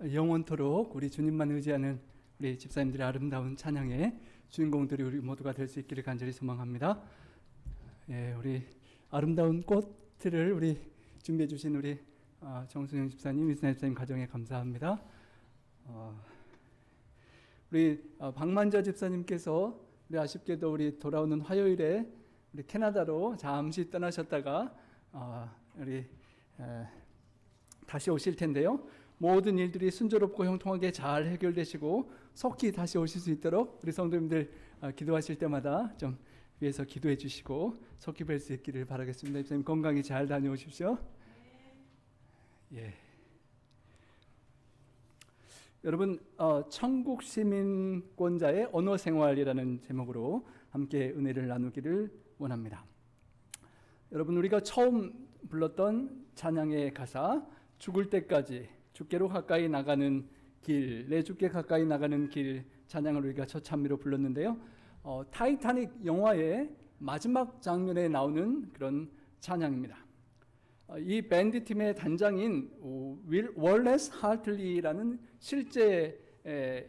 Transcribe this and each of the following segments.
영원토록 우리 주님만 의지하는 우리 집사님들의 아름다운 찬양의 주인공들이 우리 모두가 될 수 있기를 간절히 소망합니다. 예, 우리 아름다운 꽃들을 우리 준비해 주신 우리 정순영 집사님, 이순아 집사님 가정에 감사합니다. 우리 박만자 집사님께서 우리 아쉽게도 우리 돌아오는 화요일에 우리 캐나다로 잠시 떠나셨다가 우리 다시 오실 텐데요. 모든 일들이 순조롭고 형통하게 잘 해결되시고 속히 다시 오실 수 있도록 우리 성도님들 기도하실 때마다 좀 위해서 기도해 주시고 속히 뵐 수 있기를 바라겠습니다. 집사님 건강히 잘 다녀오십시오. 예. 여러분, 천국 시민권자의 언어 생활이라는 제목으로 함께 은혜를 나누기를 원합니다. 여러분, 우리가 처음 불렀던 찬양의 가사, 죽을 때까지 주께로 가까이 나가는 길, 내 주께 가까이 나가는 길 찬양을 우리가 처참히로 불렀는데요. 타이타닉 영화의 마지막 장면에 나오는 그런 찬양입니다. 이 밴드 팀의 단장인 월레스 하틀리라는 실제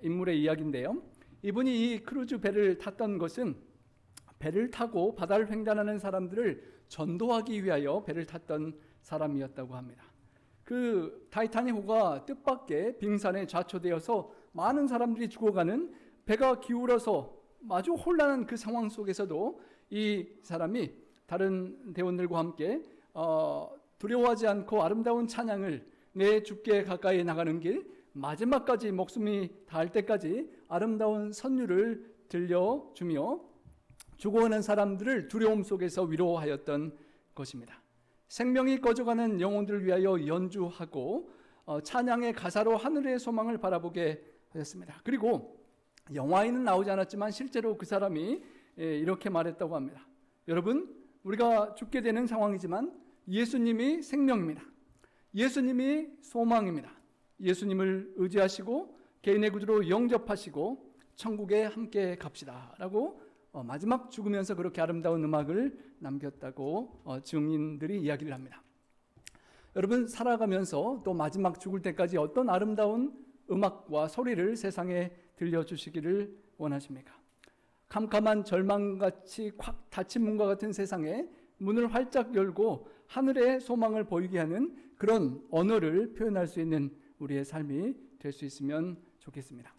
인물의 이야기인데요. 이분이 이 크루즈 배를 탔던 것은 배를 타고 바다를 횡단하는 사람들을 전도하기 위하여 배를 탔던 사람이었다고 합니다. 그 타이타닉호가 뜻밖의 빙산에 좌초되어서 많은 사람들이 죽어가는, 배가 기울어서 아주 혼란한 그 상황 속에서도 이 사람이 다른 대원들과 함께 두려워하지 않고 아름다운 찬양을, 내 주께 가까이 나가는 길, 마지막까지 목숨이 닿을 때까지 아름다운 선율을 들려주며 죽어가는 사람들을 두려움 속에서 위로하였던 것입니다. 생명이 꺼져가는 영혼들을 위하여 연주하고 찬양의 가사로 하늘의 소망을 바라보게 하였습니다. 그리고 영화에는 나오지 않았지만 실제로 그 사람이 이렇게 말했다고 합니다. 여러분, 우리가 죽게 되는 상황이지만 예수님이 생명입니다. 예수님이 소망입니다. 예수님을 의지하시고 개인의 구주로 영접하시고 천국에 함께 갑시다 라고 마지막 죽으면서 그렇게 아름다운 음악을 남겼다고 증인들이 이야기를 합니다. 여러분, 살아가면서 또 마지막 죽을 때까지 어떤 아름다운 음악과 소리를 세상에 들려주시기를 원하십니까? 캄캄한 절망같이 콱 닫힌 문과 같은 세상에 문을 활짝 열고 하늘의 소망을 보이게 하는 그런 언어를 표현할 수 있는 우리의 삶이 될 수 있으면 좋겠습니다.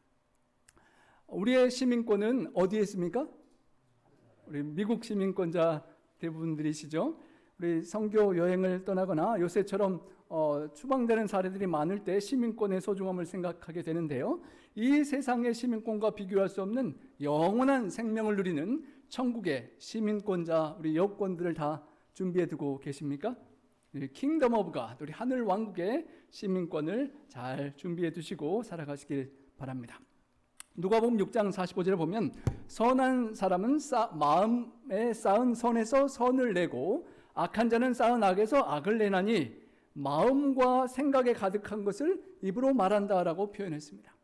우리의 시민권은 어디에 있습니까? 우리 미국 시민권자 대부분들이시죠. 우리 선교 여행을 떠나거나 요새처럼 추방되는 사례들이 많을 때 시민권의 소중함을 생각하게 되는데요. 이 세상의 시민권과 비교할 수 없는 영원한 생명을 누리는 천국의 시민권자, 우리 여권들을 다 준비해 두고 계십니까? 킹덤 오브 갓, 우리 하늘 왕국의 시민권을 잘 준비해 두시고 살아가시길 바랍니다. 누가복음 6장 45절에 보면 선한 사람은 마음에 쌓은 선에서 선을 내고 악한 자는 쌓은 악에서 악을 내나니 마음과 생각에 가득한 것을 입으로 말한다라고 표현했습니다.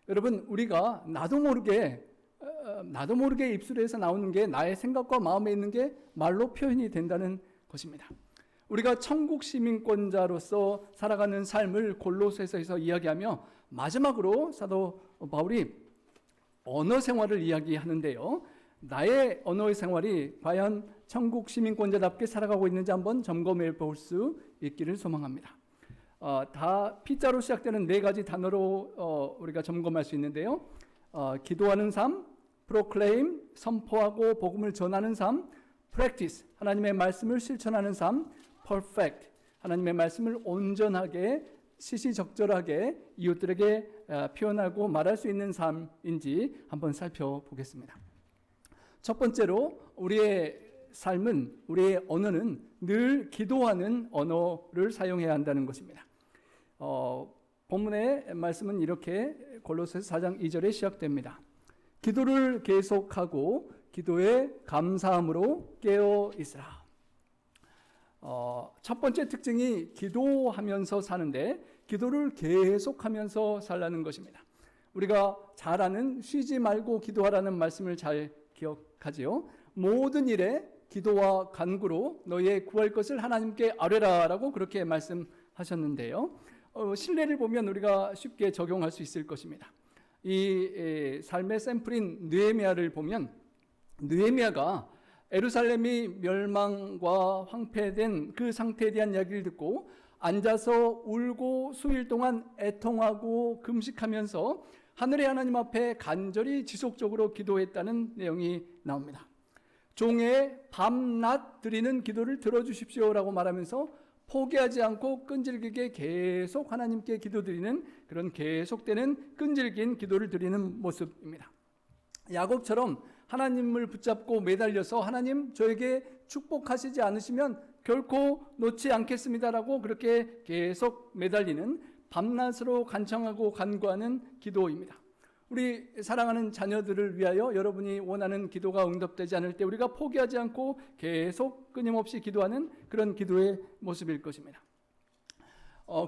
여러분, 우리가 나도 모르게 입술에서 나오는 게 나의 생각과 마음에 있는 게 말로 표현이 된다는 것입니다. 우리가 천국 시민권자로서 살아가는 삶을 골로새서에서 이야기하며 마지막으로 사도 바울이 언어 생활을 이야기하는데요. 나의 언어의 생활이 과연 천국 시민권자답게 살아가고 있는지 한번 점검해 볼 수 있기를 소망합니다. 다 P자로 시작되는 네 가지 단어로 우리가 점검할 수 있는데요. 기도하는 삶, proclaim, 선포하고 복음을 전하는 삶, practice, 하나님의 말씀을 실천하는 삶, perfect, 하나님의 말씀을 온전하게 시시적절하게 이웃들에게 표현하고 말할 수 있는 삶인지 한번 살펴보겠습니다. 첫 번째로 우리의 삶은, 우리의 언어는 늘 기도하는 언어를 사용해야 한다는 것입니다. 본문의 말씀은 이렇게 골로새서 4장 2절에 시작됩니다. 기도를 계속하고 기도에 감사함으로 깨어 있으라. 첫 번째 특징이 기도하면서 사는데 기도를 계속하면서 살라는 것입니다. 우리가 잘 아는 쉬지 말고 기도하라는 말씀을 잘 기억하지요. 모든 일에 기도와 간구로 너희의 구할 것을 하나님께 아뢰라 라고 그렇게 말씀하셨는데요. 신뢰를 보면 우리가 쉽게 적용할 수 있을 것입니다. 이 삶의 샘플인 느헤미야를 보면 느헤미야가 예루살렘이 멸망과 황폐된 그 상태에 대한 이야기를 듣고 앉아서 울고 수일 동안 애통하고 금식하면서 하늘의 하나님 앞에 간절히 지속적으로 기도했다는 내용이 나옵니다. 종의 밤낮 드리는 기도를 들어주십시오라고 말하면서 포기하지 않고 끈질기게 계속 하나님께 기도드리는 그런 계속되는 끈질긴 기도를 드리는 모습입니다. 야곱처럼 하나님을 붙잡고 매달려서 하나님 저에게 축복하시지 않으시면 결코 놓지 않겠습니다라고 그렇게 계속 매달리는 밤낮으로 간청하고 간구하는 기도입니다. 우리 사랑하는 자녀들을 위하여 여러분이 원하는 기도가 응답되지 않을 때 우리가 포기하지 않고 계속 끊임없이 기도하는 그런 기도의 모습일 것입니다.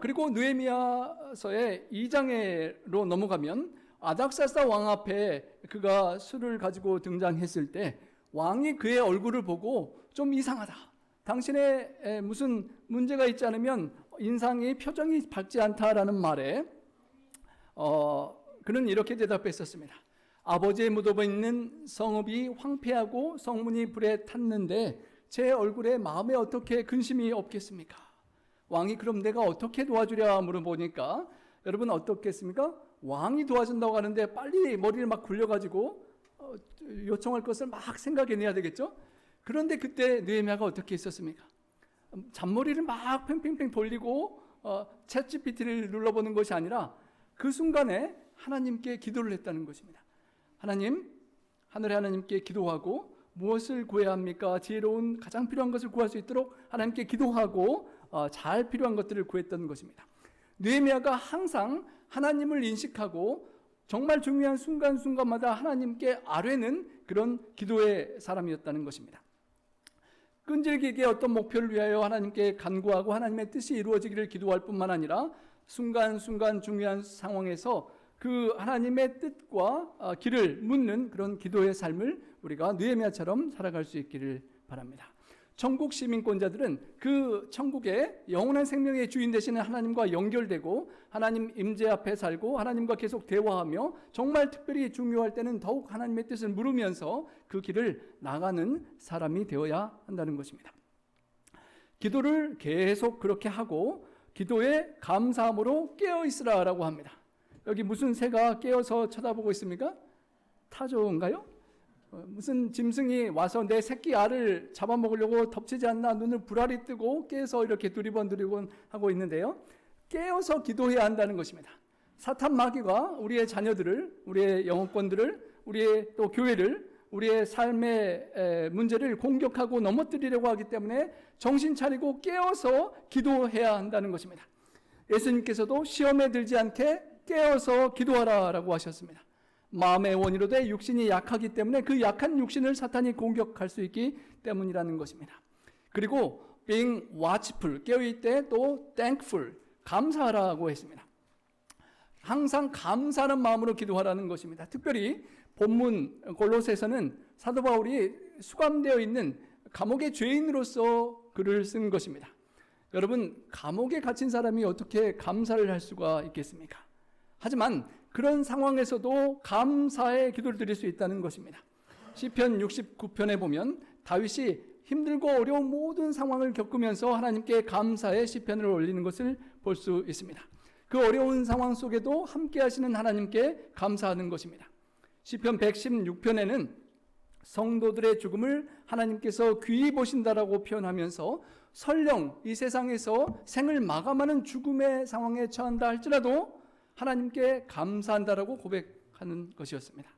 그리고 느헤미야서의 2장으로 넘어가면 아닥사스다 왕 앞에 그가 술을 가지고 등장했을 때 왕이 그의 얼굴을 보고 좀 이상하다. 당신의 무슨 문제가 있지 않으면 인상이 표정이 밝지 않다라는 말에 그는 이렇게 대답했었습니다. 아버지의 무덤에 있는 성읍이 황폐하고 성문이 불에 탔는데 제 얼굴에 마음에 어떻게 근심이 없겠습니까? 왕이 그럼 내가 어떻게 도와주랴 물어보니까 여러분 어떻겠습니까? 왕이 도와준다고 하는데 빨리 머리를 막 굴려가지고 요청할 것을 막 생각해내야 되겠죠? 그런데 그때 느헤미야가 어떻게 했었습니까? 잔머리를 막 팽팽팽 돌리고 챗GPT를 눌러보는 것이 아니라 그 순간에 하나님께 기도를 했다는 것입니다. 하나님, 하늘의 하나님께 기도하고 무엇을 구해야 합니까? 지혜로운 가장 필요한 것을 구할 수 있도록 하나님께 기도하고 잘 필요한 것들을 구했던 것입니다. 느헤미야가 항상 하나님을 인식하고 정말 중요한 순간순간마다 하나님께 아뢰는 그런 기도의 사람이었다는 것입니다. 끈질기게 어떤 목표를 위하여 하나님께 간구하고 하나님의 뜻이 이루어지기를 기도할 뿐만 아니라 순간순간 중요한 상황에서 그 하나님의 뜻과 길을 묻는 그런 기도의 삶을 우리가 느헤미야처럼 살아갈 수 있기를 바랍니다. 천국 시민권자들은 그 천국의 영원한 생명의 주인 되시는 하나님과 연결되고 하나님 임재 앞에 살고 하나님과 계속 대화하며 정말 특별히 중요할 때는 더욱 하나님의 뜻을 물으면서 그 길을 나가는 사람이 되어야 한다는 것입니다. 기도를 계속 그렇게 하고 기도에 감사함으로 깨어있으라라고 합니다. 여기 무슨 새가 깨어서 쳐다보고 있습니까? 타조인가요? 무슨 짐승이 와서 내 새끼 알을 잡아먹으려고 덮치지 않나 눈을 부라리 뜨고 깨서 이렇게 두리번 하고 있는데요. 깨어서 기도해야 한다는 것입니다. 사탄 마귀가 우리의 자녀들을, 우리의 영혼권들을, 우리의 또 교회를, 우리의 삶의 문제를 공격하고 넘어뜨리려고 하기 때문에 정신 차리고 깨어서 기도해야 한다는 것입니다. 예수님께서도 시험에 들지 않게 깨어서 기도하라라고 하셨습니다. 마음의 원이로 돼 육신이 약하기 때문에 그 약한 육신을 사탄이 공격할 수 있기 때문이라는 것입니다. 그리고 being watchful, 깨어있되 또 thankful, 감사하라고 했습니다. 항상 감사하는 마음으로 기도하라는 것입니다. 특별히 본문 골로새서는 사도 바울이 수감되어 있는 감옥의 죄인으로서 글을 쓴 것입니다. 여러분, 감옥에 갇힌 사람이 어떻게 감사를 할 수가 있겠습니까? 하지만 그런 상황에서도 감사의 기도를 드릴 수 있다는 것입니다. 시편 69편에 보면 다윗이 힘들고 어려운 모든 상황을 겪으면서 하나님께 감사의 시편을 올리는 것을 볼 수 있습니다. 그 어려운 상황 속에도 함께 하시는 하나님께 감사하는 것입니다. 시편 116편에는 성도들의 죽음을 하나님께서 귀히 보신다라고 표현하면서 설령 이 세상에서 생을 마감하는 죽음의 상황에 처한다 할지라도 하나님께 감사한다라고 고백하는 것이었습니다.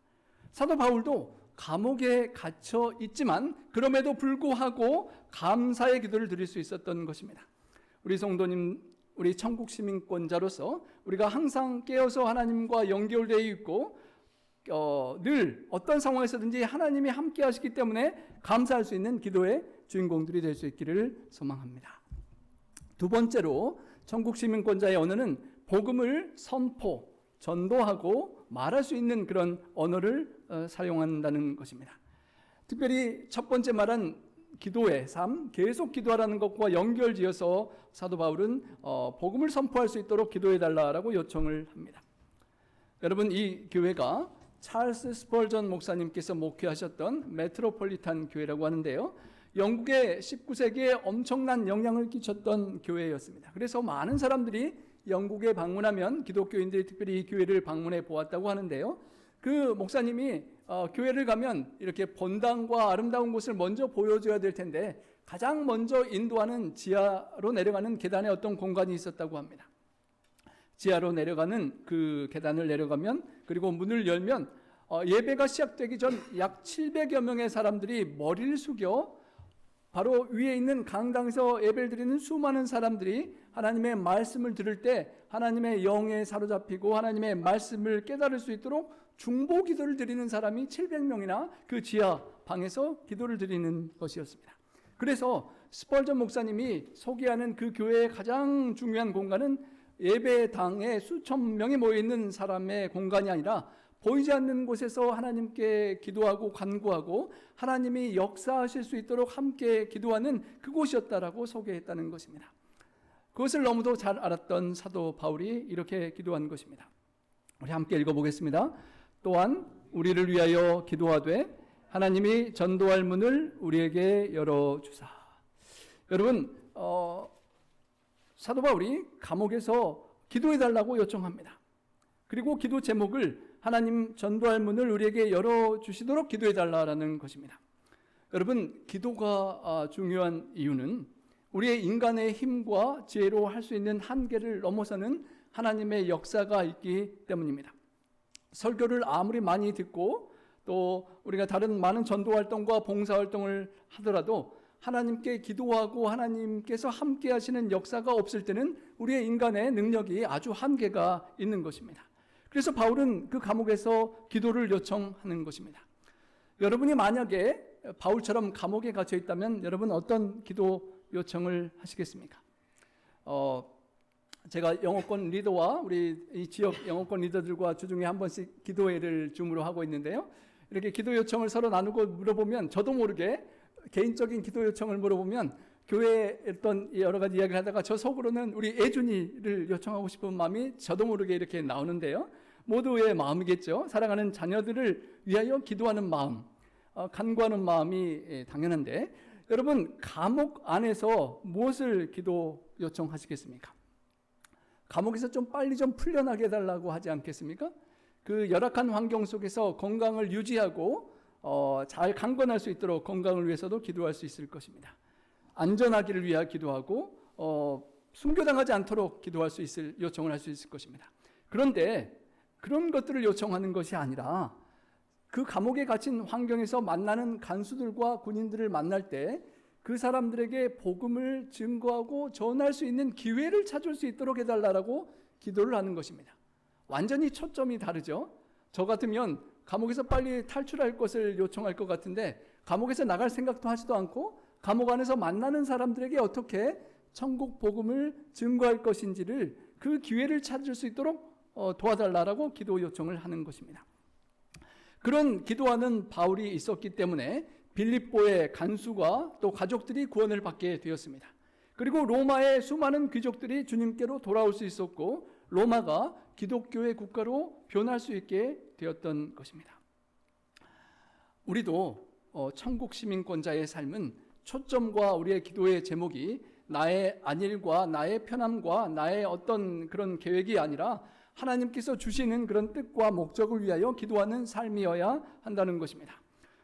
사도 바울도 감옥에 갇혀 있지만 그럼에도 불구하고 감사의 기도를 드릴 수 있었던 것입니다. 우리 성도님, 우리 천국 시민권자로서 우리가 항상 깨어서 하나님과 연결되어 있고 늘 어떤 상황에서든지 하나님이 함께 하시기 때문에 감사할 수 있는 기도의 주인공들이 될 수 있기를 소망합니다. 두 번째로 천국 시민권자의 언어는 복음을 선포, 전도하고 말할 수 있는 그런 언어를 사용한다는 것입니다. 특별히 첫 번째 말은 기도의 삶, 계속 기도하라는 것과 연결지어서 사도 바울은 복음을 선포할 수 있도록 기도해달라고 요청을 합니다. 여러분, 이 교회가 찰스 스펄전 목사님께서 목회하셨던 메트로폴리탄 교회라고 하는데요, 영국의 19세기에 엄청난 영향을 끼쳤던 교회였습니다. 그래서 많은 사람들이 영국에 방문하면 기독교인들이 특별히 이 교회를 방문해 보았다고 하는데요, 그 목사님이 교회를 가면 이렇게 본당과 아름다운 곳을 먼저 보여줘야 될 텐데 가장 먼저 인도하는 지하로 내려가는 계단에 어떤 공간이 있었다고 합니다. 지하로 내려가는 그 계단을 내려가면, 그리고 문을 열면 예배가 시작되기 전 약 700여 명의 사람들이 머리를 숙여 바로 위에 있는 강당에서 예배를 드리는 수많은 사람들이 하나님의 말씀을 들을 때 하나님의 영에 사로잡히고 하나님의 말씀을 깨달을 수 있도록 중보 기도를 드리는 사람이 700명이나 그 지하 방에서 기도를 드리는 것이었습니다. 그래서 스펄전 목사님이 소개하는 그 교회의 가장 중요한 공간은 예배당에 수천 명이 모여있는 사람의 공간이 아니라 보이지 않는 곳에서 하나님께 기도하고 간구하고 하나님이 역사하실 수 있도록 함께 기도하는 그곳이었다라고 소개했다는 것입니다. 그것을 너무도 잘 알았던 사도 바울이 이렇게 기도한 것입니다. 우리 함께 읽어보겠습니다. 또한 우리를 위하여 기도하되 하나님이 전도할 문을 우리에게 열어주사. 여러분, 사도 바울이 감옥에서 기도해달라고 요청합니다. 그리고 기도 제목을 하나님 전도할 문을 우리에게 열어주시도록 기도해달라는 것입니다. 여러분, 기도가 중요한 이유는 우리의 인간의 힘과 지혜로 할 수 있는 한계를 넘어서는 하나님의 역사가 있기 때문입니다. 설교를 아무리 많이 듣고 또 우리가 다른 많은 전도활동과 봉사활동을 하더라도 하나님께 기도하고 하나님께서 함께 하시는 역사가 없을 때는 우리의 인간의 능력이 아주 한계가 있는 것입니다. 그래서 바울은 그 감옥에서 기도를 요청하는 것입니다. 여러분이 만약에 바울처럼 감옥에 갇혀 있다면 여러분 어떤 기도 요청을 하시겠습니까? 제가 영어권 리더와 우리 이 지역 영어권 리더들과 주중에 한 번씩 기도회를 줌으로 하고 있는데요, 이렇게 기도 요청을 서로 나누고 물어보면 저도 모르게 개인적인 기도 요청을 물어보면 교회에 어떤 여러 가지 이야기를 하다가 저 속으로는 우리 애준이를 요청하고 싶은 마음이 저도 모르게 이렇게 나오는데요, 모두의 마음이겠죠. 사랑하는 자녀들을 위하여 기도하는 마음, 간구하는 마음이 당연한데, 여러분 감옥 안에서 무엇을 기도 요청하시겠습니까? 감옥에서 좀 빨리 좀 풀려나게 해달라고 하지 않겠습니까? 그 열악한 환경 속에서 건강을 유지하고 잘 강건할 수 있도록 건강을 위해서도 기도할 수 있을 것입니다. 안전하기를 위하여 기도하고 순교당하지 않도록 기도할 수 있을, 요청을 할 수 있을 것입니다. 그런데 그런 것들을 요청하는 것이 아니라 그 감옥에 갇힌 환경에서 만나는 간수들과 군인들을 만날 때 그 사람들에게 복음을 증거하고 전할 수 있는 기회를 찾을 수 있도록 해달라고 기도를 하는 것입니다. 완전히 초점이 다르죠. 저 같으면 감옥에서 빨리 탈출할 것을 요청할 것 같은데 감옥에서 나갈 생각도 하지도 않고 감옥 안에서 만나는 사람들에게 어떻게 천국 복음을 증거할 것인지를 그 기회를 찾을 수 있도록 도와달라고 기도 요청을 하는 것입니다. 그런 기도하는 바울이 있었기 때문에 빌립보의 간수가 또 가족들이 구원을 받게 되었습니다. 그리고 로마의 수많은 귀족들이 주님께로 돌아올 수 있었고 로마가 기독교의 국가로 변할 수 있게 되었던 것입니다. 우리도 천국 시민권자의 삶은 초점과 우리의 기도의 제목이 나의 안일과 나의 편함과 나의 어떤 그런 계획이 아니라 하나님께서 주시는 그런 뜻과 목적을 위하여 기도하는 삶이어야 한다는 것입니다.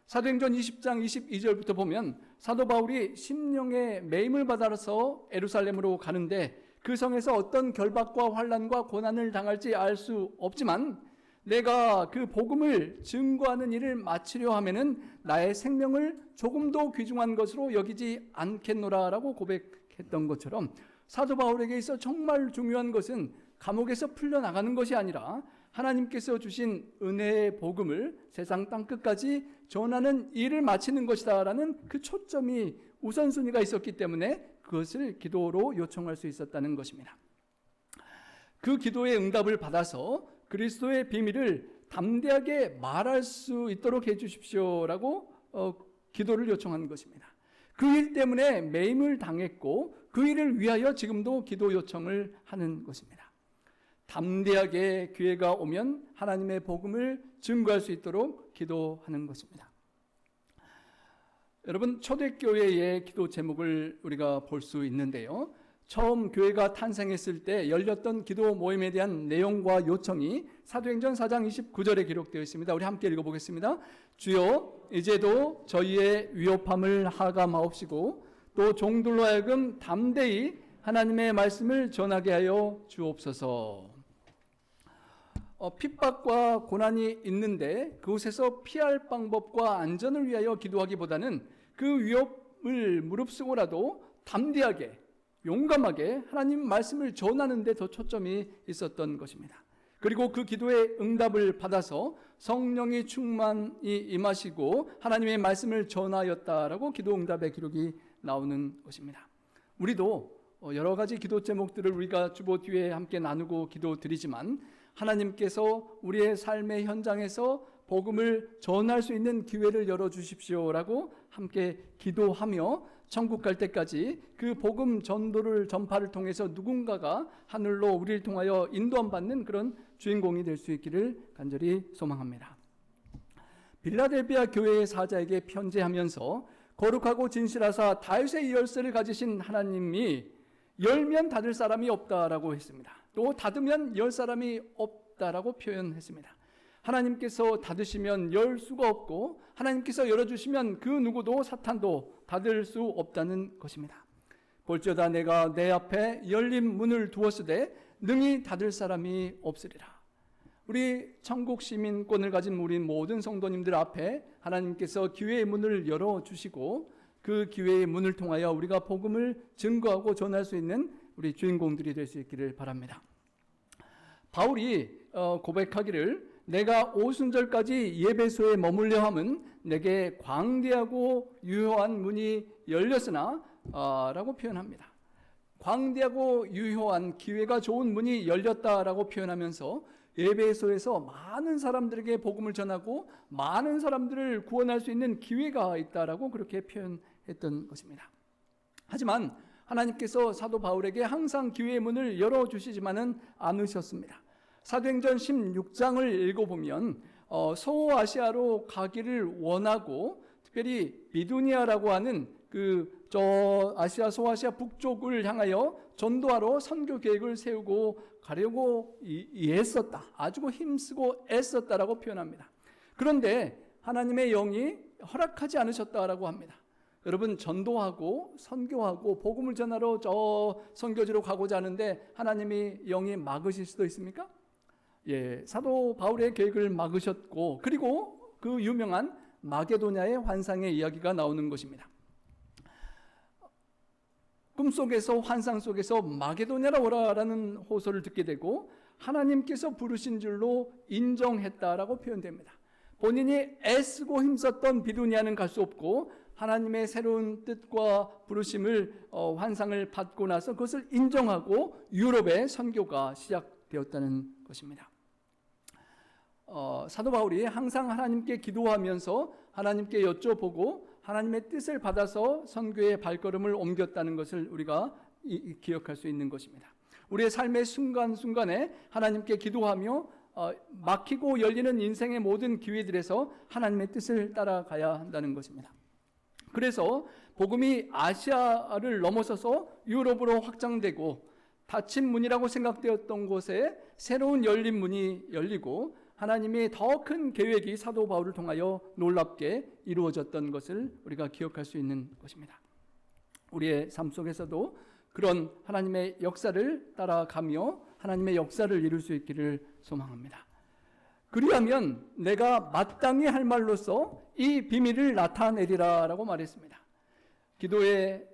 사도행전 20장 22절부터 보면 사도 바울이 심령의 매임을 받아서 예루살렘으로 가는데 그 성에서 어떤 결박과 환난과 고난을 당할지 알 수 없지만 내가 그 복음을 증거하는 일을 마치려 하면은 나의 생명을 조금도 귀중한 것으로 여기지 않겠노라라고 고백했던 것처럼 사도 바울에게 있어 정말 중요한 것은 감옥에서 풀려나가는 것이 아니라 하나님께서 주신 은혜의 복음을 세상 땅끝까지 전하는 일을 마치는 것이다라는 그 초점이 우선순위가 있었기 때문에 그것을 기도로 요청할 수 있었다는 것입니다. 그 기도의 응답을 받아서 그리스도의 비밀을 담대하게 말할 수 있도록 해주십시오라고 기도를 요청한 것입니다. 그 일 때문에 매임을 당했고 그 일을 위하여 지금도 기도 요청을 하는 것입니다. 담대하게 기회가 오면 하나님의 복음을 증거할 수 있도록 기도하는 것입니다. 여러분, 초대교회의 기도 제목을 우리가 볼 수 있는데요. 처음 교회가 탄생했을 때 열렸던 기도 모임에 대한 내용과 요청이 사도행전 4장 29절에 기록되어 있습니다. 우리 함께 읽어보겠습니다. 주여, 이제도 저희의 위협함을 하감하옵시고 또 종들로 하여금 담대히 하나님의 말씀을 전하게 하여 주옵소서. 핍박과 고난이 있는데 그곳에서 피할 방법과 안전을 위하여 기도하기보다는 그 위협을 무릅쓰고라도 담대하게 용감하게 하나님 말씀을 전하는 데 더 초점이 있었던 것입니다. 그리고 그 기도의 응답을 받아서 성령이 충만히 임하시고 하나님의 말씀을 전하였다라고 기도 응답의 기록이 나오는 것입니다. 우리도 여러 가지 기도 제목들을 우리가 주보 뒤에 함께 나누고 기도드리지만 하나님께서 우리의 삶의 현장에서 복음을 전할 수 있는 기회를 열어주십시오라고 함께 기도하며 천국 갈 때까지 그 복음 전파를 통해서 누군가가 하늘로 우리를 통하여 인도함 받는 그런 주인공이 될 수 있기를 간절히 소망합니다. 빌라델비아 교회의 사자에게 편지하면서 거룩하고 진실하사 다윗의 열쇠를 가지신 하나님이 열면 닫을 사람이 없다라고 했습니다. 또 닫으면 열 사람이 없다라고 표현했습니다. 하나님께서 닫으시면 열 수가 없고 하나님께서 열어주시면 그 누구도 사탄도 닫을 수 없다는 것입니다. 볼지어다 내가 내 앞에 열린 문을 두었으되 능히 닫을 사람이 없으리라. 우리 천국 시민권을 가진 우리 모든 성도님들 앞에 하나님께서 기회의 문을 열어주시고 그 기회의 문을 통하여 우리가 복음을 증거하고 전할 수 있는 우리 주인공들이 될 수 있기를 바랍니다. 바울이 고백하기를 내가 오순절까지 예배소에 머물려 함은 내게 광대하고 유효한 문이 열렸으나 라고 표현합니다. 광대하고 유효한 기회가 좋은 문이 열렸다라고 표현하면서 예배소에서 많은 사람들에게 복음을 전하고 많은 사람들을 구원할 수 있는 기회가 있다라고 그렇게 표현했던 것입니다. 하지만 하나님께서 사도 바울에게 항상 기회의 문을 열어주시지만은 않으셨습니다. 사도행전 16장을 읽어보면 소아시아로 가기를 원하고 특별히 비두니아라고 하는 아시아 소아시아 북쪽을 향하여 전도하러 선교 계획을 세우고 가려고 애썼다. 아주 힘쓰고 애썼다라고 표현합니다. 그런데 하나님의 영이 허락하지 않으셨다라고 합니다. 여러분, 전도하고 선교하고 복음을 전하러 저 선교지로 가고자 하는데 하나님이 영이 막으실 수도 있습니까? 예, 사도 바울의 계획을 막으셨고 그리고 그 유명한 마게도냐의 환상의 이야기가 나오는 것입니다. 꿈속에서 환상 속에서 마게도냐라 오라라는 호소를 듣게 되고 하나님께서 부르신 줄로 인정했다라고 표현됩니다. 본인이 애쓰고 힘썼던 비두니아는 갈 수 없고 하나님의 새로운 뜻과 부르심을 환상을 받고 나서 그것을 인정하고 유럽의 선교가 시작되었다는 것입니다. 사도 바울이 항상 하나님께 기도하면서 하나님께 여쭤보고 하나님의 뜻을 받아서 선교의 발걸음을 옮겼다는 것을 우리가 기억할 수 있는 것입니다. 우리의 삶의 순간순간에 하나님께 기도하며 막히고 열리는 인생의 모든 기회들에서 하나님의 뜻을 따라가야 한다는 것입니다. 그래서 복음이 아시아를 넘어서서 유럽으로 확장되고 닫힌 문이라고 생각되었던 곳에 새로운 열린 문이 열리고 하나님의 더 큰 계획이 사도 바울을 통하여 놀랍게 이루어졌던 것을 우리가 기억할 수 있는 것입니다. 우리의 삶 속에서도 그런 하나님의 역사를 따라가며 하나님의 역사를 이룰 수 있기를 소망합니다. 그리하면 내가 마땅히 할 말로서 이 비밀을 나타내리라 라고 말했습니다. 기도의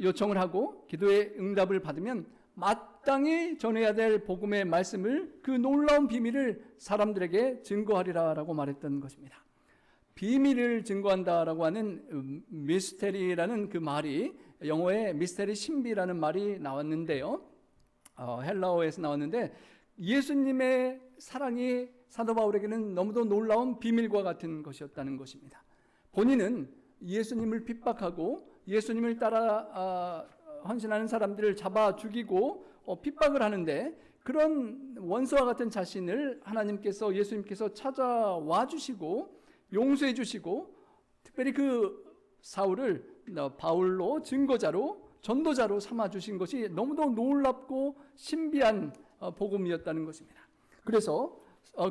요청을 하고 기도의 응답을 받으면 마땅히 전해야 될 복음의 말씀을 그 놀라운 비밀을 사람들에게 증거하리라 라고 말했던 것입니다. 비밀을 증거한다라고 하는 미스테리라는 그 말이 영어에 미스테리 신비라는 말이 나왔는데요. 헬라어에서 나왔는데 예수님의 사랑이 사도 바울에게는 너무도 놀라운 비밀과 같은 것이었다는 것입니다. 본인은 예수님을 핍박하고 예수님을 따라 헌신하는 사람들을 잡아 죽이고 핍박을 하는데, 그런 원수와 같은 자신을 하나님께서, 예수님께서 찾아와 주시고 용서해 주시고, 특별히 그 사울을 바울로 증거자로, 전도자로 삼아 주신 것이 너무도 놀랍고 신비한 복음이었다는 것입니다. 그래서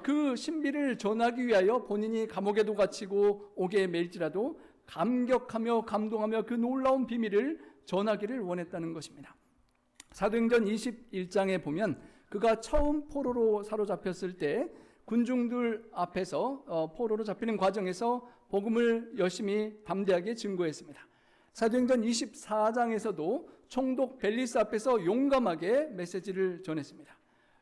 그 신비를 전하기 위하여 본인이 감옥에도 갇히고 옥에 매일지라도 감격하며 감동하며 그 놀라운 비밀을 전하기를 원했다는 것입니다. 사도행전 21장에 보면 그가 처음 포로로 사로잡혔을 때 군중들 앞에서 포로로 잡히는 과정에서 복음을 열심히 담대하게 증거했습니다. 사도행전 24장에서도 총독 벨리스 앞에서 용감하게 메시지를 전했습니다.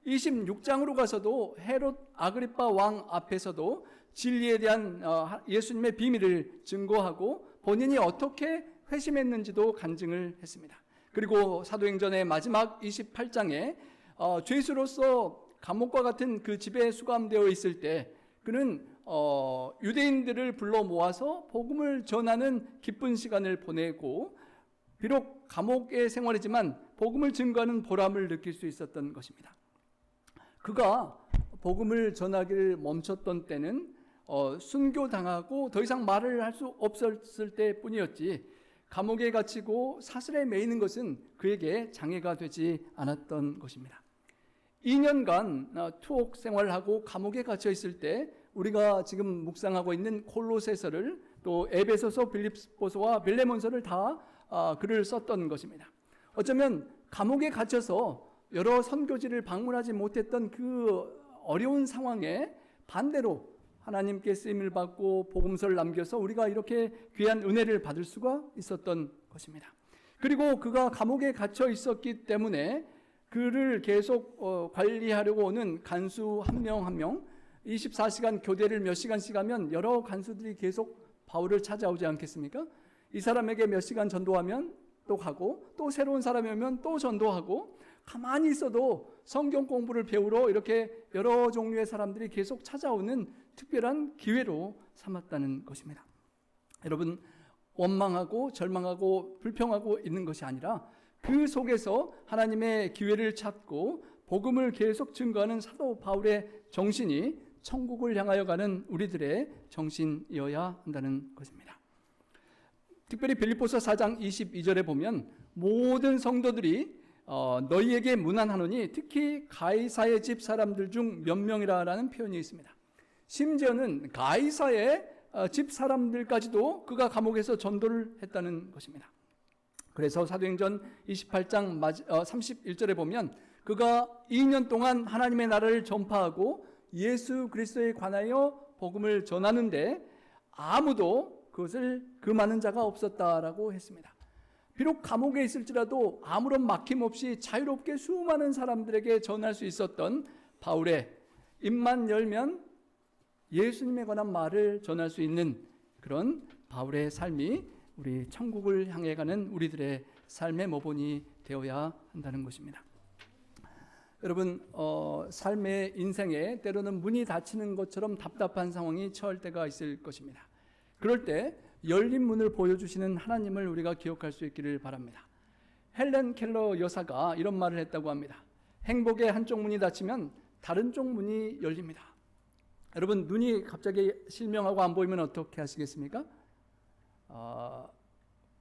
26장으로 가서도 헤롯 아그리파 왕 앞에서도 진리에 대한 예수님의 비밀을 증거하고 본인이 어떻게 회심했는지도 간증을 했습니다. 그리고 사도행전의 마지막 28장에 죄수로서 감옥과 같은 그 집에 수감되어 있을 때 그는 유대인들을 불러 모아서 복음을 전하는 기쁜 시간을 보내고, 비록 감옥의 생활이지만 복음을 증거하는 보람을 느낄 수 있었던 것입니다. 그가 복음을 전하기를 멈췄던 때는 순교당하고 더 이상 말을 할 수 없었을 때뿐이었지, 감옥에 갇히고 사슬에 매이는 것은 그에게 장애가 되지 않았던 것입니다. 2년간 투옥 생활하고 감옥에 갇혀 있을 때 우리가 지금 묵상하고 있는 콜로새서를, 또 에베소서, 빌립보서와 빌레몬서를 다 글을 썼던 것입니다. 어쩌면 감옥에 갇혀서 여러 선교지를 방문하지 못했던 그 어려운 상황에 반대로 하나님께 쓰임을 받고 복음서를 남겨서 우리가 이렇게 귀한 은혜를 받을 수가 있었던 것입니다. 그리고 그가 감옥에 갇혀 있었기 때문에 그를 계속 관리하려고 오는 간수 한 명 한 명, 24시간 교대를 몇 시간씩 하면 여러 간수들이 계속 바울을 찾아오지 않겠습니까? 이 사람에게 몇 시간 전도하면 또 가고, 또 새로운 사람이 오면 또 전도하고, 가만히 있어도 성경 공부를 배우러 이렇게 여러 종류의 사람들이 계속 찾아오는 특별한 기회로 삼았다는 것입니다. 여러분, 원망하고 절망하고 불평하고 있는 것이 아니라 그 속에서 하나님의 기회를 찾고 복음을 계속 증거하는 사도 바울의 정신이 천국을 향하여 가는 우리들의 정신이어야 한다는 것입니다. 특별히 빌립보서 4장 22절에 보면 모든 성도들이 너희에게 문안하노니 특히 가이사의 집 사람들 중 몇 명이라라는 표현이 있습니다. 심지어는 가이사의 집 사람들까지도 그가 감옥에서 전도를 했다는 것입니다. 그래서 사도행전 28장 31절에 보면 그가 2년 동안 하나님의 나라를 전파하고 예수 그리스도에 관하여 복음을 전하는데 아무도 그것을 금하는 자가 없었다라고 했습니다. 비록 감옥에 있을지라도 아무런 막힘 없이 자유롭게 수많은 사람들에게 전할 수 있었던 바울의 입만 열면 예수님에 관한 말을 전할 수 있는 그런 바울의 삶이 우리 천국을 향해 가는 우리들의 삶의 모본이 되어야 한다는 것입니다. 여러분, 삶의 인생에 때로는 문이 닫히는 것처럼 답답한 상황이 처할 때가 있을 것입니다. 그럴 때 열린 문을 보여주시는 하나님을 우리가 기억할 수 있기를 바랍니다. 헬렌 켈러 여사가 이런 말을 했다고 합니다. 행복의 한쪽 문이 닫히면 다른 쪽 문이 열립니다. 여러분, 눈이 갑자기 실명하고 안 보이면 어떻게 하시겠습니까?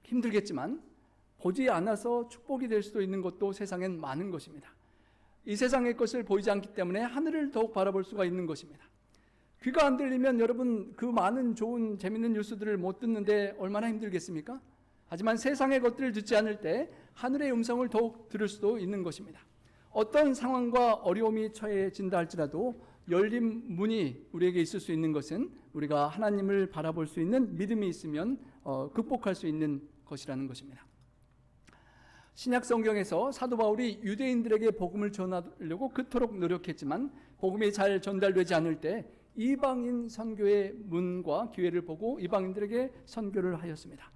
힘들겠지만 보지 않아서 축복이 될 수도 있는 것도 세상엔 많은 것입니다. 이 세상의 것을 보이지 않기 때문에 하늘을 더욱 바라볼 수가 있는 것입니다. 귀가 안 들리면 여러분 그 많은 좋은 재밌는 뉴스들을 못 듣는데 얼마나 힘들겠습니까? 하지만 세상의 것들을 듣지 않을 때 하늘의 음성을 더욱 들을 수도 있는 것입니다. 어떤 상황과 어려움이 처해진다 할지라도 열린 문이 우리에게 있을 수 있는 것은 우리가 하나님을 바라볼 수 있는 믿음이 있으면 극복할 수 있는 것이라는 것입니다. 신약 성경에서 사도 바울이 유대인들에게 복음을 전하려고 그토록 노력했지만 복음이 잘 전달되지 않을 때 이방인 선교의 문과 기회를 보고 이방인들에게 선교를 하였습니다.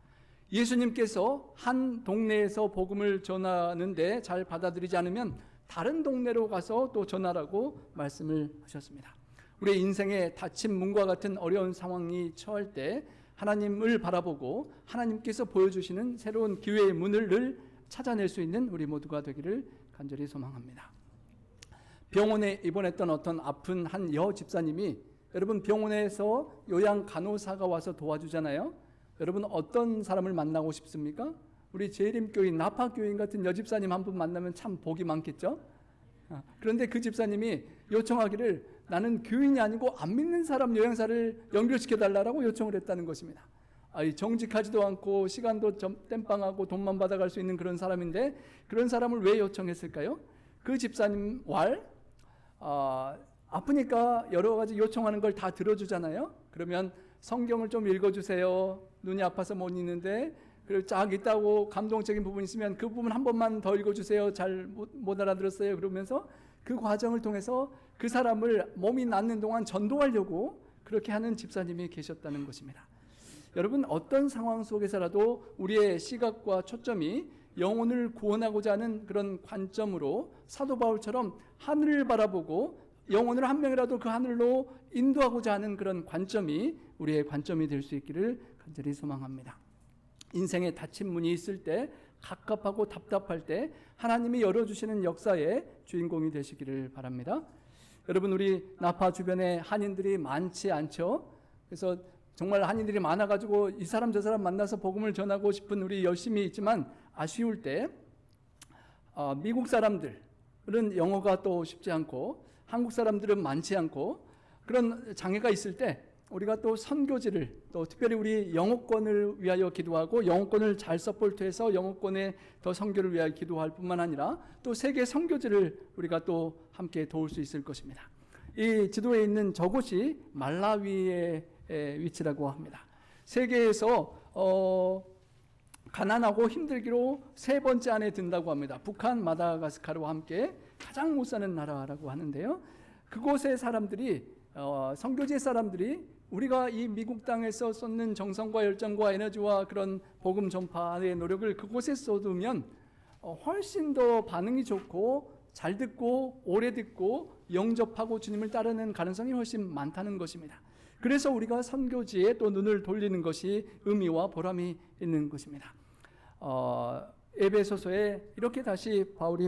예수님께서 한 동네에서 복음을 전하는데 잘 받아들이지 않으면 다른 동네로 가서 또 전하라고 말씀을 하셨습니다. 우리의 인생에 닫힌 문과 같은 어려운 상황이 처할 때 하나님을 바라보고 하나님께서 보여주시는 새로운 기회의 문을 늘 찾아낼 수 있는 우리 모두가 되기를 간절히 소망합니다. 병원에 입원했던 어떤 아픈 한 여집사님이, 여러분 병원에서 요양 간호사가 와서 도와주잖아요. 여러분 어떤 사람을 만나고 싶습니까? 우리 재림교인, 나파교인 같은 여집사님 한 분 만나면 참 복이 많겠죠? 그런데 그 집사님이 요청하기를 나는 교인이 아니고 안 믿는 사람 요양사를 연결시켜달라고 요청을 했다는 것입니다. 정직하지도 않고 시간도 땜빵하고 돈만 받아갈 수 있는 그런 사람인데 그런 사람을 왜 요청했을까요? 그 집사님 아프니까 여러 가지 요청하는 걸 다 들어주잖아요. 그러면 성경을 좀 읽어주세요. 눈이 아파서 못 읽는데 그리고 쫙 있다고 감동적인 부분 있으면 그 부분 한 번만 더 읽어주세요. 잘 못 알아들었어요. 그러면서 그 과정을 통해서 그 사람을 몸이 낫는 동안 전도하려고 그렇게 하는 집사님이 계셨다는 것입니다. 여러분 어떤 상황 속에서라도 우리의 시각과 초점이 영혼을 구원하고자 하는 그런 관점으로 사도 바울처럼 하늘을 바라보고 영혼을 한 명이라도 그 하늘로 인도하고자 하는 그런 관점이 우리의 관점이 될 수 있기를 간절히 소망합니다. 인생에 닫힌 문이 있을 때, 갑갑하고 답답할 때 하나님이 열어주시는 역사의 주인공이 되시기를 바랍니다. 여러분 우리 나파 주변에 한인들이 많지 않죠? 그래서 정말 한인들이 많아가지고 이 사람 저 사람 만나서 복음을 전하고 싶은 우리 열심히 있지만 아쉬울 때 미국 사람들은 영어가 또 쉽지 않고 한국 사람들은 많지 않고 그런 장애가 있을 때 우리가 또 선교지를, 또 특별히 우리 영어권을 위하여 기도하고 영어권을 잘 서포트해서 영어권의 더 선교를 위하여 기도할 뿐만 아니라 또 세계 선교지를 우리가 또 함께 도울 수 있을 것입니다. 이 지도에 있는 저곳이 말라위의 위치라고 합니다. 세계에서 가난하고 힘들기로 세 번째 안에 든다고 합니다. 북한, 마다가스카르와 함께 가장 못 사는 나라라고 하는데요. 그곳의 사람들이, 선교지 사람들이 우리가 이 미국 땅에서 쏟는 정성과 열정과 에너지와 그런 복음 전파의 노력을 그곳에 쏟으면 훨씬 더 반응이 좋고 잘 듣고 오래 듣고 영접하고 주님을 따르는 가능성이 훨씬 많다는 것입니다. 그래서 우리가 선교지에 또 눈을 돌리는 것이 의미와 보람이 있는 것입니다. 에베소서에 이렇게 다시 바울이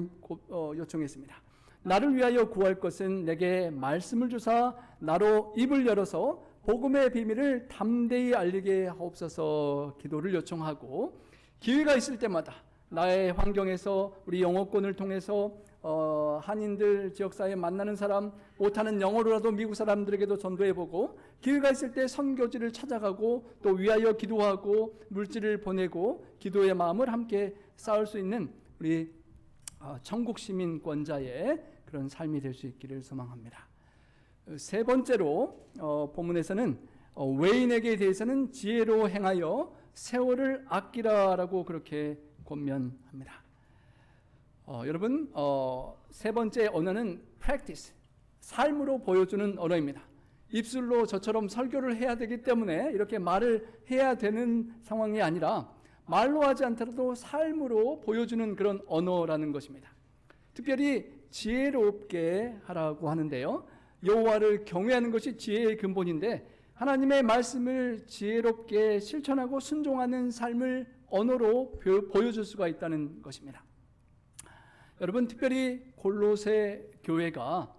요청했습니다. 나를 위하여 구할 것은 내게 말씀을 주사 나로 입을 열어서 복음의 비밀을 담대히 알리게 하옵소서 기도를 요청하고, 기회가 있을 때마다 나의 환경에서 우리 영어권을 통해서 한인들 지역사회에 만나는 사람, 못하는 영어로라도 미국 사람들에게도 전도해보고, 기회가 있을 때 선교지를 찾아가고 또 위하여 기도하고 물질을 보내고 기도의 마음을 함께 쌓을 수 있는 우리 천국 시민권자의 그런 삶이 될 수 있기를 소망합니다. 세 번째로 본문에서는 외인에게 대해서는 지혜로 행하여 세월을 아끼라라고 그렇게 권면합니다. 여러분 세 번째 언어는 practice, 삶으로 보여주는 언어입니다. 입술로 저처럼 설교를 해야 되기 때문에 이렇게 말을 해야 되는 상황이 아니라 말로 하지 않더라도 삶으로 보여주는 그런 언어라는 것입니다. 특별히 지혜롭게 하라고 하는데요. 여호와를 경외하는 것이 지혜의 근본인데 하나님의 말씀을 지혜롭게 실천하고 순종하는 삶을 언어로 보여줄 수가 있다는 것입니다. 여러분 특별히 골로새 교회가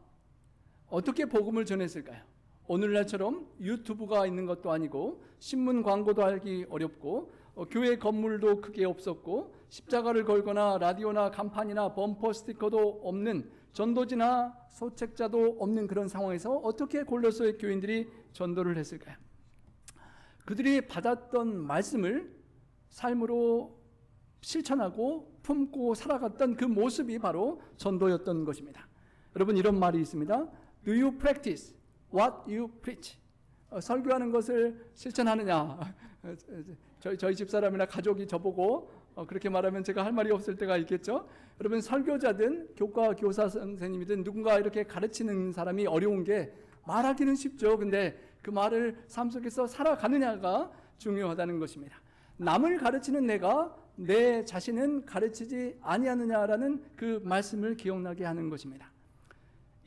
어떻게 복음을 전했을까요? 오늘날처럼 유튜브가 있는 것도 아니고 신문 광고도 하기 어렵고 교회 건물도 크게 없었고 십자가를 걸거나 라디오나 간판이나 범퍼 스티커도 없는, 전도지나 소책자도 없는 그런 상황에서 어떻게 골로새 교인들이 전도를 했을까요? 그들이 받았던 말씀을 삶으로 실천하고 품고 살아갔던 그 모습이 바로 전도였던 것입니다. 여러분 이런 말이 있습니다. Do you practice what you preach? 설교하는 것을 실천하느냐? 저희 집사람이나 가족이 저보고 그렇게 말하면 제가 할 말이 없을 때가 있겠죠. 여러분 설교자든 교과 교사 선생님이든 누군가 이렇게 가르치는 사람이 어려운 게 말하기는 쉽죠. 근데 그 말을 삶 속에서 살아가느냐가 중요하다는 것입니다. 남을 가르치는 내가 내 자신은 가르치지 아니하느냐라는 그 말씀을 기억나게 하는 것입니다.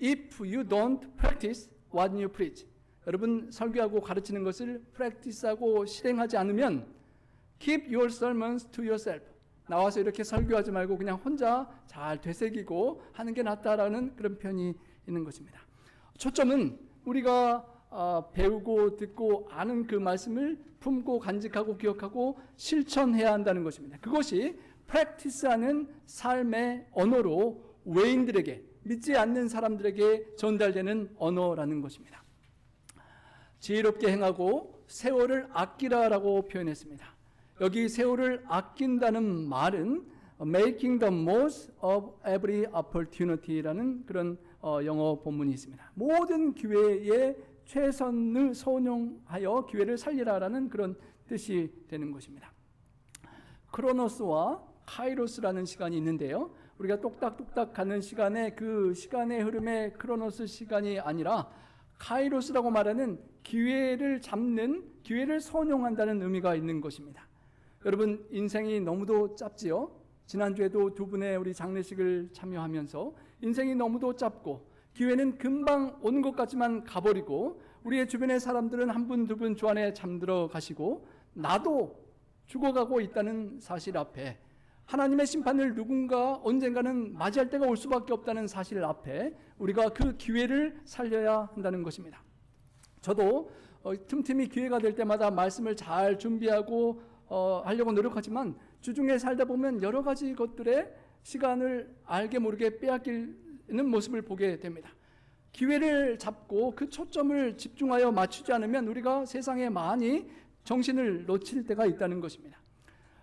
If you don't practice what you preach, 여러분 설교하고 가르치는 것을 프랙티스하고 실행하지 않으면 keep your sermons to yourself. 나와서 이렇게 설교하지 말고 그냥 혼자 잘 되새기고 하는 게 낫다라는 그런 편이 있는 것입니다. 초점은 우리가 배우고 듣고 아는 그 말씀을 품고 간직하고 기억하고 실천해야 한다는 것입니다. 그것이 프랙티스하는 삶의 언어로 외인들에게, 믿지 않는 사람들에게 전달되는 언어라는 것입니다. 지혜롭게 행하고 세월을 아끼라라고 표현했습니다. 여기 세월을 아낀다는 말은 making the most of every opportunity라는 그런 영어 본문이 있습니다. 모든 기회에 최선을 선용하여 기회를 살리라라는 그런 뜻이 되는 것입니다. 크로노스와 카이로스라는 시간이 있는데요. 우리가 똑딱똑딱 가는 시간에 그 시간의 흐름에 크로노스 시간이 아니라 카이로스라고 말하는 기회를 잡는, 기회를 선용한다는 의미가 있는 것입니다. 여러분 인생이 너무도 짧지요. 지난주에도 두 분의 우리 장례식을 참여하면서 인생이 너무도 짧고 기회는 금방 오는 것 같지만 가버리고 우리의 주변의 사람들은 한 분, 두 분 주 안에 잠들어 가시고 나도 죽어가고 있다는 사실 앞에 하나님의 심판을 누군가 언젠가는 맞이할 때가 올 수밖에 없다는 사실 앞에 우리가 그 기회를 살려야 한다는 것입니다. 저도 틈틈이 기회가 될 때마다 말씀을 잘 준비하고 하려고 노력하지만 주중에 살다 보면 여러 가지 것들의 시간을 알게 모르게 빼앗기는 모습을 보게 됩니다. 기회를 잡고 그 초점을 집중하여 맞추지 않으면 우리가 세상에 많이 정신을 놓칠 때가 있다는 것입니다.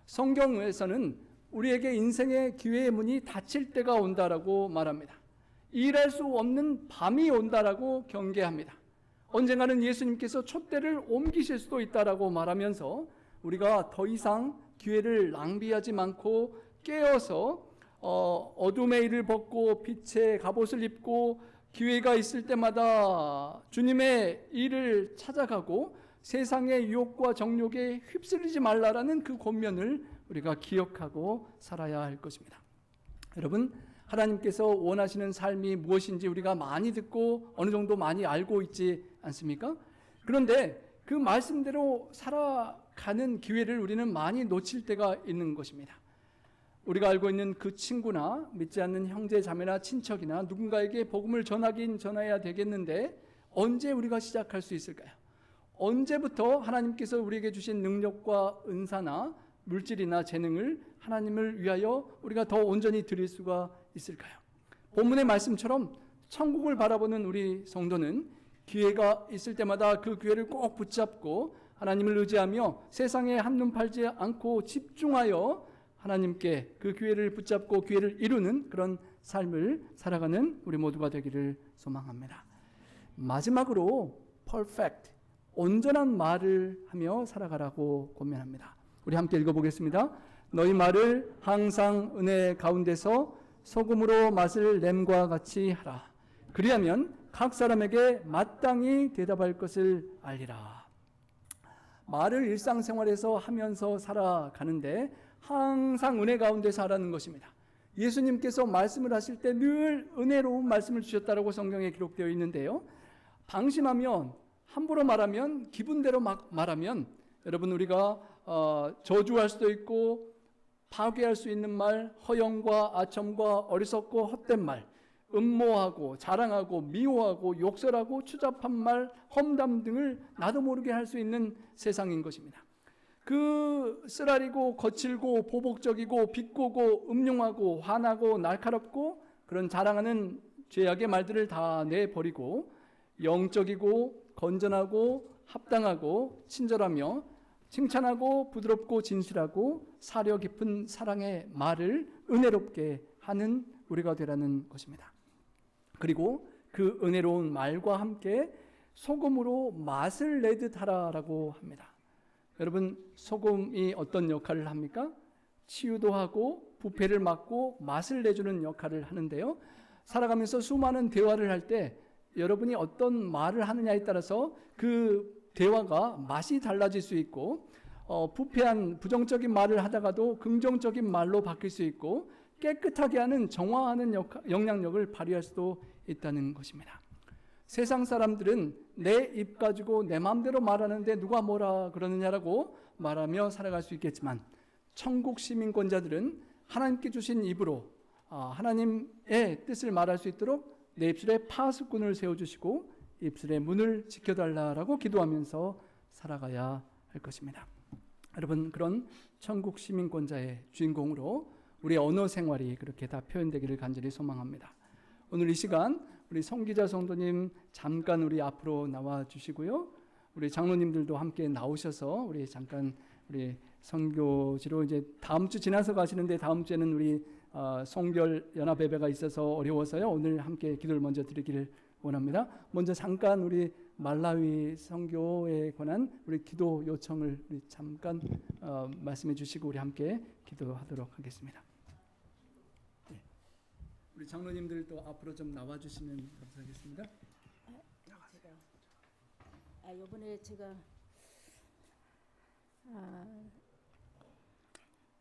성경에서는 우리에게 인생의 기회의 문이 닫힐 때가 온다라고 말합니다. 일할 수 없는 밤이 온다라고 경계합니다. 언젠가는 예수님께서 촛대를 옮기실 수도 있다라고 말하면서 우리가 더 이상 기회를 낭비하지 않고 깨어서 어둠의 일을 벗고 빛의 갑옷을 입고 기회가 있을 때마다 주님의 일을 찾아가고 세상의 유혹과 정욕에 휩쓸리지 말라라는 그 권면을 우리가 기억하고 살아야 할 것입니다. 여러분, 하나님께서 원하시는 삶이 무엇인지 우리가 많이 듣고 어느 정도 많이 알고 있지 않습니까? 그런데 그 말씀대로 살아가는 기회를 우리는 많이 놓칠 때가 있는 것입니다. 우리가 알고 있는 그 친구나 믿지 않는 형제 자매나 친척이나 누군가에게 복음을 전하긴 전해야 되겠는데 언제 우리가 시작할 수 있을까요? 언제부터 하나님께서 우리에게 주신 능력과 은사나 물질이나 재능을 하나님을 위하여 우리가 더 온전히 드릴 수가 있을까요? 본문의 말씀처럼 천국을 바라보는 우리 성도는 기회가 있을 때마다 그 기회를 꼭 붙잡고 하나님을 의지하며 세상에 한눈 팔지 않고 집중하여 하나님께 그 기회를 붙잡고 기회를 이루는 그런 삶을 살아가는 우리 모두가 되기를 소망합니다. 마지막으로 perfect, 온전한 말을 하며 살아가라고 권면합니다. 우리 함께 읽어보겠습니다. 너희 말을 항상 은혜 가운데서 소금으로 맛을 냄과 같이 하라. 그리하면 각 사람에게 마땅히 대답할 것을 알리라. 말을 일상생활에서 하면서 살아가는데 항상 은혜 가운데서 하라는 것입니다. 예수님께서 말씀을 하실 때 늘 은혜로운 말씀을 주셨다고 성경에 기록되어 있는데요. 방심하면, 함부로 말하면, 기분대로 막 말하면 여러분 우리가 저주할 수도 있고 파괴할 수 있는 말, 허영과 아첨과 어리석고 헛된 말, 음모하고 자랑하고 미워하고 욕설하고 추잡한 말, 험담 등을 나도 모르게 할 수 있는 세상인 것입니다. 그 쓰라리고 거칠고 보복적이고 비꼬고 음흉하고 화나고 날카롭고 그런 자랑하는 죄악의 말들을 다 내버리고 영적이고 건전하고 합당하고 친절하며 칭찬하고 부드럽고 진실하고 사려 깊은 사랑의 말을 은혜롭게 하는 우리가 되라는 것입니다. 그리고 그 은혜로운 말과 함께 소금으로 맛을 내듯 하라라고 합니다. 여러분, 소금이 어떤 역할을 합니까? 치유도 하고 부패를 막고 맛을 내주는 역할을 하는데요. 살아가면서 수많은 대화를 할 때 여러분이 어떤 말을 하느냐에 따라서 그 대화가 맛이 달라질 수 있고 부패한 부정적인 말을 하다가도 긍정적인 말로 바뀔 수 있고 깨끗하게 하는 정화하는 영향력을 발휘할 수도 있다는 것입니다. 세상 사람들은 내 입 가지고 내 마음대로 말하는데 누가 뭐라 그러느냐라고 말하며 살아갈 수 있겠지만, 천국 시민권자들은 하나님께 주신 입으로 하나님의 뜻을 말할 수 있도록 내 입술에 파수꾼을 세워주시고 입술의 문을 지켜달라라고 기도하면서 살아가야 할 것입니다. 여러분, 그런 천국 시민권자의 주인공으로 우리 언어 생활이 그렇게 다 표현되기를 간절히 소망합니다. 오늘 이 시간 우리 송기자 성도님 잠깐 우리 앞으로 나와 주시고요. 우리 장로님들도 함께 나오셔서 우리 잠깐 우리 선교지로 이제 다음 주 지나서 가시는데, 다음 주에는 우리 송별 연합 예배가 있어서 어려워서요. 오늘 함께 기도를 먼저 드리기를 원합니다. 먼저 잠깐 우리 말라위 선교에 관한 우리 기도 요청을 우리 잠깐 말씀해 주시고 우리 함께 기도하도록 하겠습니다. 네. 우리 장로님들도 앞으로 좀 나와 주시면 감사하겠습니다. 이번에 제가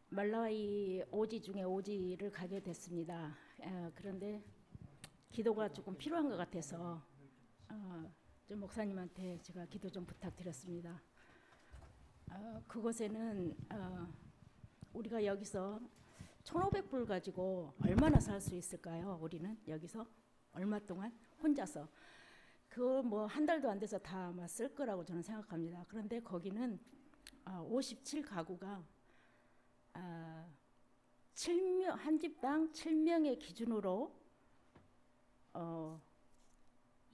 말라위 오지 중에 오지를 가게 됐습니다. 그런데 기도가 조금 필요한 것 같아서 좀 목사님한테 제가 기도 좀 부탁드렸습니다. 그곳에는 우리가 여기서 1,500불 가지고 얼마나 살 수 있을까요? 우리는 여기서 얼마 동안 혼자서 그거 뭐 한 달도 안 돼서 다 아마 쓸 거라고 저는 생각합니다. 그런데 거기는 57가구가 7명, 한 집당 7명의 기준으로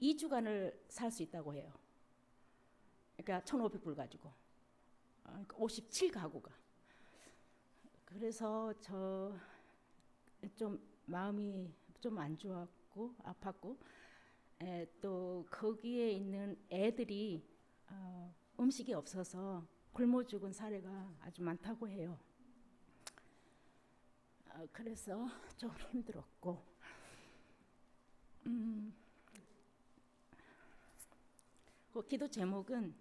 2주간을 살 수 있다고 해요. 그러니까 1,500불 가지고 57가구가. 그래서 저 좀 마음이 좀 안 좋았고 아팠고, 또 거기에 있는 애들이 음식이 없어서 굶어 죽은 사례가 아주 많다고 해요. 그래서 좀 힘들었고, 그 기도 제목은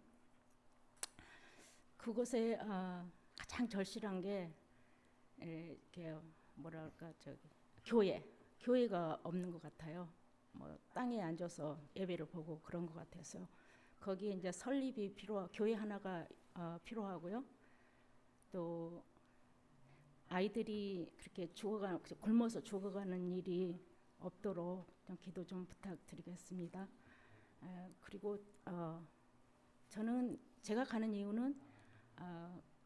그곳에 가장 절실한 게 이렇게 뭐랄까 교회가 없는 것 같아요. 뭐 땅에 앉아서 예배를 보고 그런 것 같아서 거기에 이제 설립이 교회 하나가 필요하고요. 또 아이들이 그렇게 굶어서 죽어가는 일이 없도록 좀 기도 좀 부탁드리겠습니다. 그리고 저는 제가 가는 이유는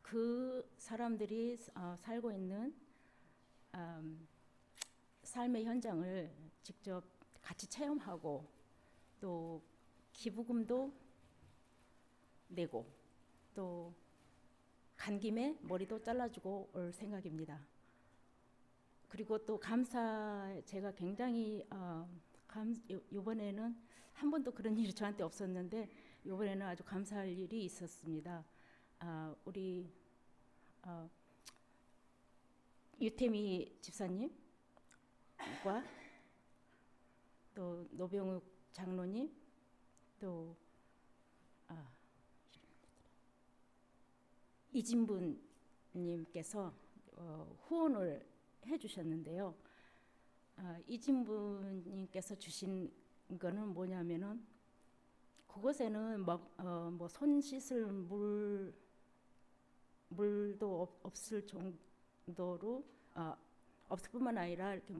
그 사람들이 살고 있는 삶의 현장을 직접 같이 체험하고 또 기부금도 내고 또 간 김에 머리도 잘라주고 올 생각입니다. 그리고 또 제가 굉장히 이번에는 한 번도 그런 일이 저한테 없었는데 이번에는 아주 감사할 일이 있었습니다. 우리 유태미 집사님과 또 노병욱 장로님 또 이진분님께서 후원을 해주셨는데요. 이진분님께서 주신 거는 뭐냐면은 그곳에는 뭐 손 씻을 물도 없을 정도로 없을 뿐만 아니라 이렇게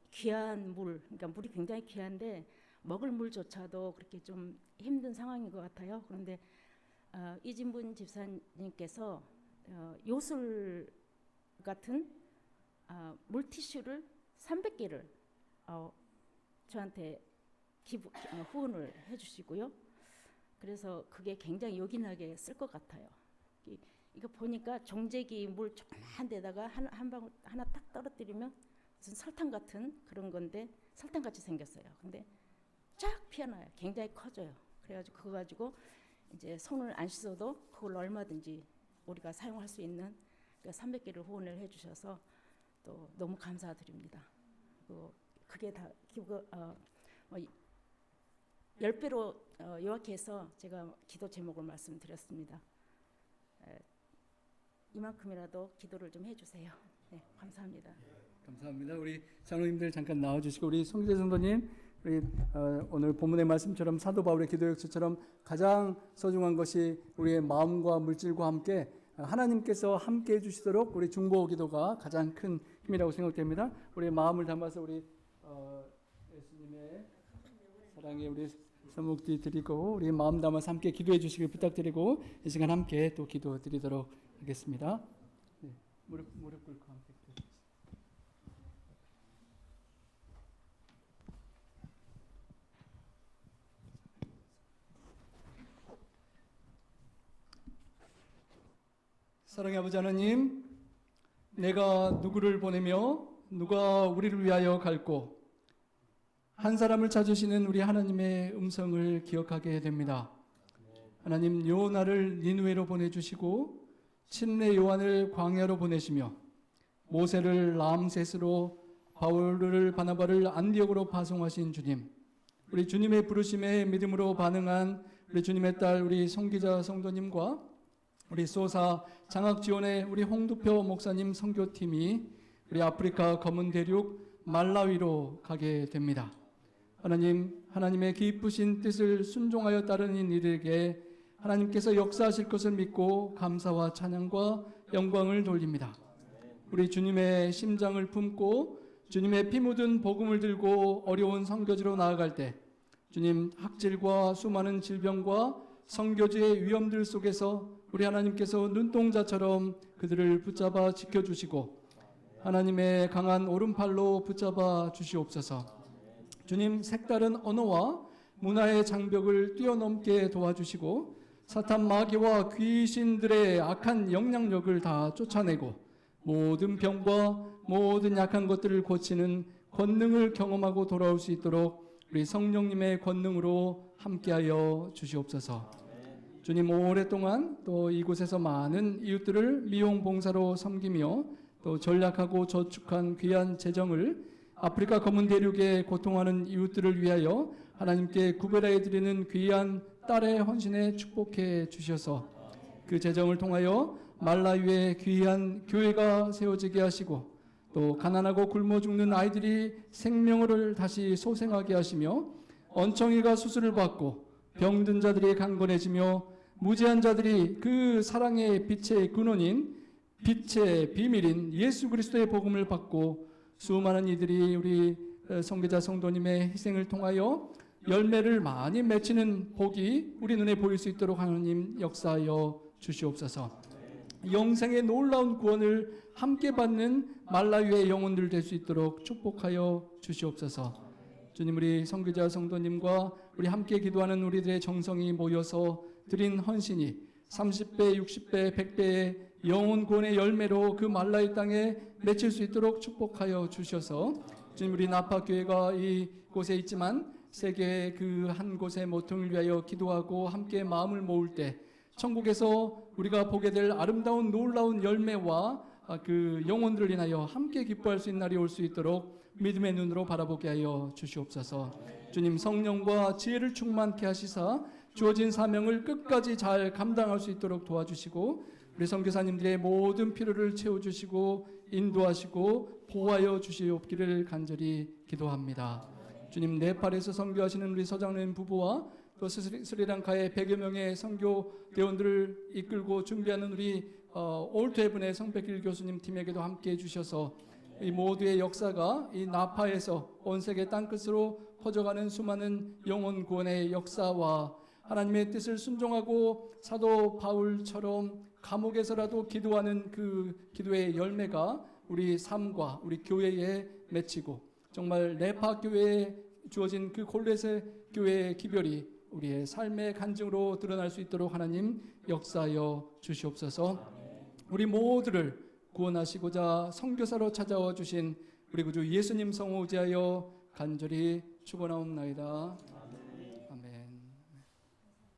귀한 그러니까 물이 굉장히 귀한데 먹을 물조차도 그렇게 좀 힘든 상황인 것 같아요. 그런데 이진분 집사님께서 요술 같은 물티슈를 300개를 저한테 후원을 해주시고요. 그래서 그게 굉장히 요긴하게 쓸 것 같아요. 이거 보니까 정제기 물 조그만 데다가 한 방울 하나 딱 떨어뜨리면 무슨 설탕 같은 그런 건데 설탕같이 생겼어요. 근데 쫙 피어나요. 굉장히 커져요. 그래가지고 그거 가지고 이제 손을 안 씻어도 그걸 얼마든지 우리가 사용할 수 있는 300개를 후원을 해주셔서 또 너무 감사드립니다. 그게 다 10배로 요약해서 제가 기도 제목을 말씀드렸습니다. 이만큼이라도 기도를 좀 해주세요. 네, 감사합니다. 감사합니다. 우리 장로님들 잠깐 나와주시고 우리 송기재 성도님 우리 오늘 본문의 말씀처럼 사도 바울의 기도 역사처럼 가장 소중한 것이 우리의 마음과 물질과 함께 하나님께서 함께 해주시도록 우리 중보 기도가 가장 큰 힘이라고 생각됩니다. 우리 마음을 담아서 우리 예수님의 사랑에 우리 선물도 드리고 우리 마음 담아서 함께 기도해 주시길 부탁드리고 이 시간 함께 또 기도 드리도록 하겠습니다. 네, 무릎 꿇고 함께 기도해 사랑의 아버지 하나님, 내가 누구를 보내며 누가 우리를 위하여 갈고 한 사람을 찾으시는 우리 하나님의 음성을 기억하게 됩니다. 하나님, 요나를 니느웨로 보내주시고 친례 요한을 광야로 보내시며 모세를 람셋으로 바울을 바나바를 안디옥으로 파송하신 주님, 우리 주님의 부르심에 믿음으로 반응한 우리 주님의 딸 우리 송기자 성도님과 우리 소사 장학지원의 우리 홍두표 목사님 선교팀이 우리 아프리카 검은 대륙 말라위로 가게 됩니다. 하나님, 하나님의 기쁘신 뜻을 순종하여 따르는 이들에게 하나님께서 역사하실 것을 믿고 감사와 찬양과 영광을 돌립니다. 우리 주님의 심장을 품고 주님의 피 묻은 복음을 들고 어려운 선교지로 나아갈 때 주님, 학질과 수많은 질병과 선교지의 위험들 속에서 우리 하나님께서 눈동자처럼 그들을 붙잡아 지켜주시고 하나님의 강한 오른팔로 붙잡아 주시옵소서. 주님, 색다른 언어와 문화의 장벽을 뛰어넘게 도와주시고 사탄 마귀와 귀신들의 악한 영향력을 다 쫓아내고 모든 병과 모든 약한 것들을 고치는 권능을 경험하고 돌아올 수 있도록 우리 성령님의 권능으로 함께하여 주시옵소서. 주님, 오랫동안 또 이곳에서 많은 이웃들을 미용봉사로 섬기며 또 전략하고 저축한 귀한 재정을 아프리카 검은 대륙에 고통하는 이웃들을 위하여 하나님께 구별해 드리는 귀한 딸의 헌신에 축복해 주셔서 그 재정을 통하여 말라위에 귀한 교회가 세워지게 하시고 또 가난하고 굶어 죽는 아이들이 생명을 다시 소생하게 하시며 언청이가 수술을 받고 병든 자들이 강건해지며 무지한 자들이 그 사랑의 빛의 근원인 빛의 비밀인 예수 그리스도의 복음을 받고 수많은 이들이 우리 선교자 성도님의 희생을 통하여 열매를 많이 맺히는 복이 우리 눈에 보일 수 있도록 하나님 역사하여 주시옵소서. 영생의 놀라운 구원을 함께 받는 말라위의 영혼들 될 수 있도록 축복하여 주시옵소서. 주님, 우리 선교자 성도님과 우리 함께 기도하는 우리들의 정성이 모여서 드린 헌신이 30배, 60배, 100배의 영혼 구원의 열매로 그 말라위 땅에 맺힐 수 있도록 축복하여 주셔서 주님, 우리 나파교회가 이곳에 있지만 세계의 그 한 곳의 모퉁이를 위하여 기도하고 함께 마음을 모을 때 천국에서 우리가 보게 될 아름다운 놀라운 열매와 그 영혼들을 인하여 함께 기뻐할 수 있는 날이 올 수 있도록 믿음의 눈으로 바라보게 하여 주시옵소서. 주님, 성령과 지혜를 충만케 하시사 주어진 사명을 끝까지 잘 감당할 수 있도록 도와주시고 우리 선교사님들의 모든 필요를 채워주시고 인도하시고 보호하여 주시옵기를 간절히 기도합니다. 주님, 네팔에서 선교하시는 우리 서장님 부부와 또 스리랑카의 100여 명의 선교 대원들을 이끌고 준비하는 우리 올트헤븐의 성백길 교수님 팀에게도 함께해 주셔서 이 모두의 역사가 이 나파에서 온 세계 땅끝으로 퍼져가는 수많은 영혼 구원의 역사와 하나님의 뜻을 순종하고 사도 바울처럼 감옥에서라도 기도하는 그 기도의 열매가 우리 삶과 우리 교회에 맺히고 정말 네파 교회에 주어진 그 골레세 교회의 기별이 우리의 삶의 간증으로 드러날 수 있도록 하나님 역사하여 주시옵소서. 우리 모두를 구원하시고자 선교사로 찾아와 주신 우리 구주 예수님 성호 의지하여 간절히 축원하옵나이다.